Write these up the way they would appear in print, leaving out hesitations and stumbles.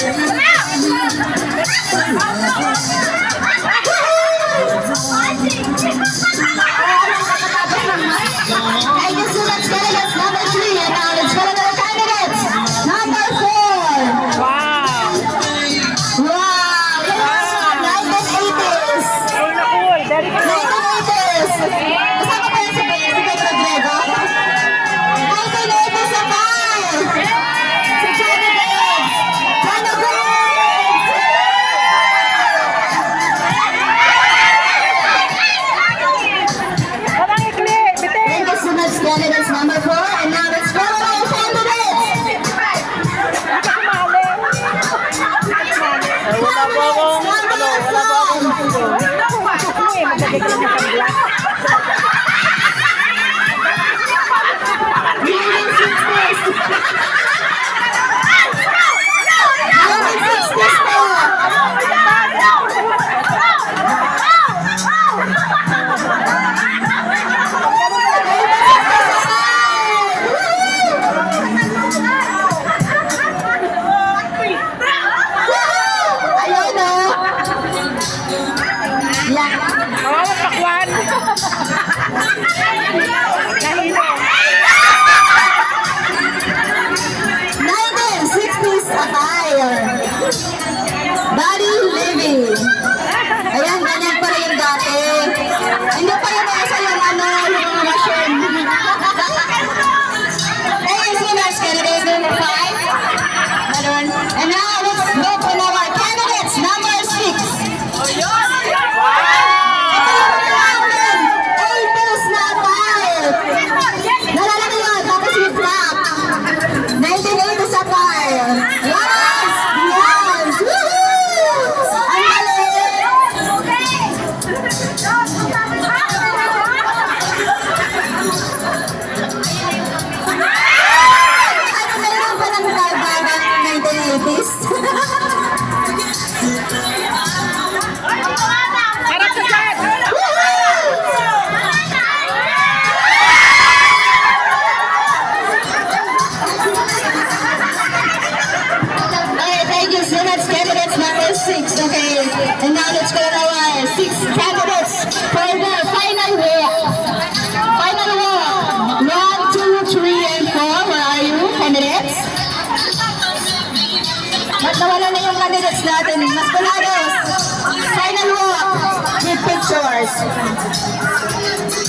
Thank you so much, candidates number 3. And now let's go to the candidates number 4. Wow! Wow! Look at this one, 1980s. Cool na cool. Very cool. 1980s. Kasama pa yun si Pedro Diego. 1980s na tayo. Si Johnny Gibbs. Johnny Parang ikli. Bitin. Thank you so much, candidates number 4. And now let's go to our candidates. Hindi ka sumali. Wala po akong, wala po akong puso. Maglagay ka lang ng sunglass. Ayun o. Yan. Oo, pakwan. Nahilo. 1960s attire. Body living. Ayan, ganyan pa rin dati. Hindi pa rin nasa yung yung machine. Thank you so much, candidate number 5. And now, let's go to our candidates number 6. Eighties na attire. Nalala ko yun, tapos yung flap. 1980s attire. Yes! Yes! Woohoo! Ang galing! Ano meron pa ng karbagang 1980s? Harap sa dyan. Okay, thank you so much, candidates number 6. Okay, and now let's go to our 6 candidates for the final walk. Final walk. 1, 2, 3, and 4. Where are you, candidates? Ba't nawala na yung candidates natin? Mas palados. Final walk with pictures.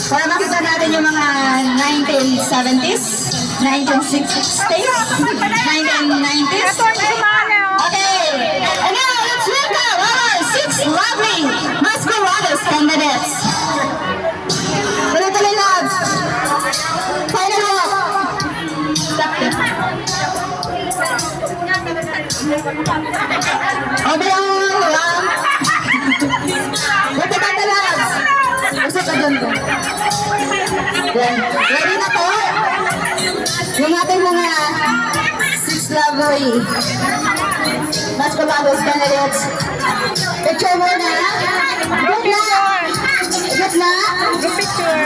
Para makita natin yung mga 1970s, 1960s, 1990s. Okay, and now let's welcome our 6 lovely Masquerados candidates. Tuloy-tuloy, loves. Final walk. Stop it. Overall, wow. Buti ka na, loves. Usap ka dun. Yan. Ready na po? Yung ating mga 6 lovely Masquerados candidates. Picture muna. Good luck. Good luck. Picture.